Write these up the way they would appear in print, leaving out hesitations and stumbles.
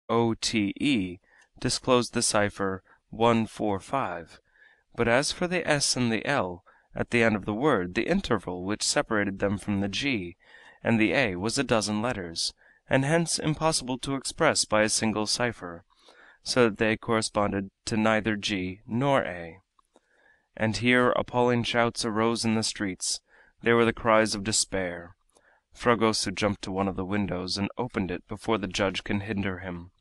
OTE disclosed the cipher 145, but as for the S and the L at the end of the word, the interval which separated them from the G and the A was a dozen letters, and hence impossible to express by a single cipher, so that they corresponded to neither G nor A. And here appalling shouts arose in the streets. They were the cries of despair. Fragoso jumped to one of the windows and opened it before the judge could hinder him.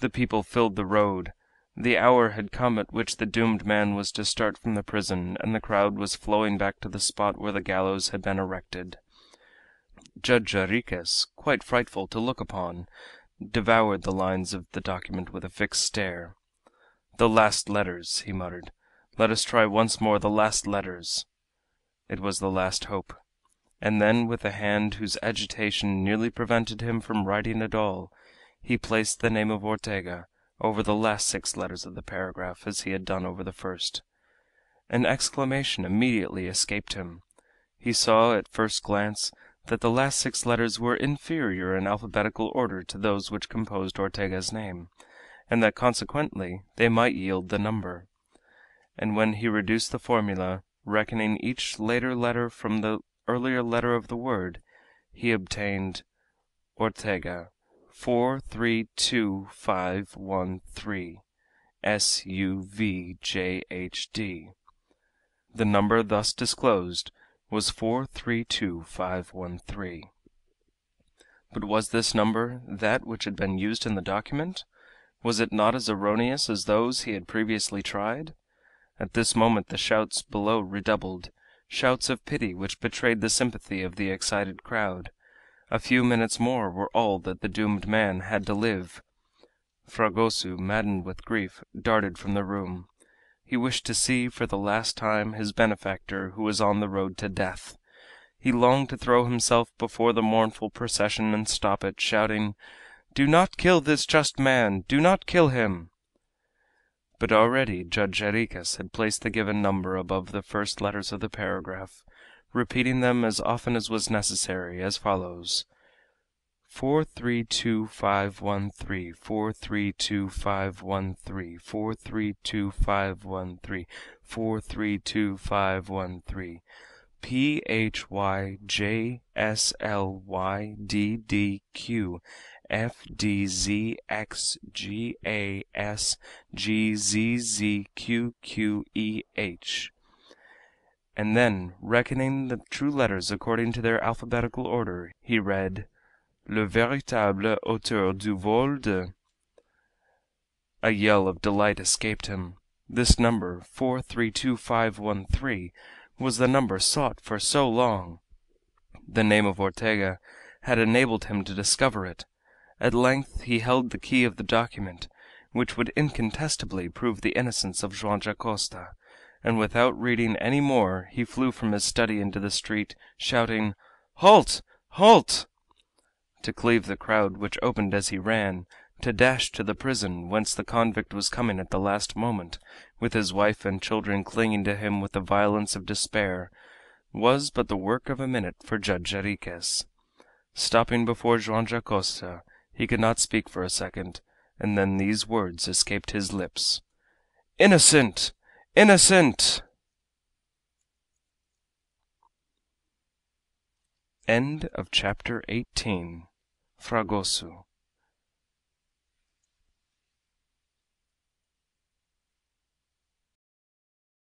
The people filled the road. The hour had come at which the doomed man was to start from the prison, and the crowd was flowing back to the spot where the gallows had been erected. Judge Jarriquez, quite frightful to look upon, devoured the lines of the document with a fixed stare. "The last letters," he muttered. "Let us try once more the last letters." It was the last hope. And then, with a hand whose agitation nearly prevented him from writing at all, he placed the name of Ortega over the last 6 letters of the paragraph as he had done over the first. An exclamation immediately escaped him. He saw at first glance that the last 6 letters were inferior in alphabetical order to those which composed Ortega's name, and that consequently they might yield the number. And when he reduced the formula, reckoning each later letter from the earlier letter of the word, he obtained Ortega 432513 SUVJHD. The number thus disclosed was 432513. But was this number that which had been used in the document? Was it not as erroneous as those he had previously tried? At this moment the shouts below redoubled, shouts of pity which betrayed the sympathy of the excited crowd. A few minutes more were all that the doomed man had to live. Fragoso, maddened with grief, darted from the room. He wished to see for the last time his benefactor who was on the road to death. He longed to throw himself before the mournful procession and stop it, shouting, "Do not kill this just man! Do not kill him!" But already Judge Jarriquez had placed the given number above the first letters of the paragraph, repeating them as often as was necessary, as follows: 432513 432513 432513 432513 PHYJSLYDDQ FDZXGASGZZQQEH. And then, reckoning the true letters according to their alphabetical order, he read, "Le véritable auteur du vol de." A yell of delight escaped him. This number, 432513, was the number sought for so long. The name of Ortega had enabled him to discover it. At length he held the key of the document, which would incontestably prove the innocence of Joam Dacosta, and without reading any more he flew from his study into the street, shouting, "Halt! Halt!" to cleave the crowd which opened as he ran, to dash to the prison, whence the convict was coming at the last moment, with his wife and children clinging to him with the violence of despair, was but the work of a minute for Judge Jarriquez. Stopping before Joam Dacosta, he could not speak for a second, and then these words escaped his lips: "Innocent! Innocent!" End of chapter 18. Fragoso.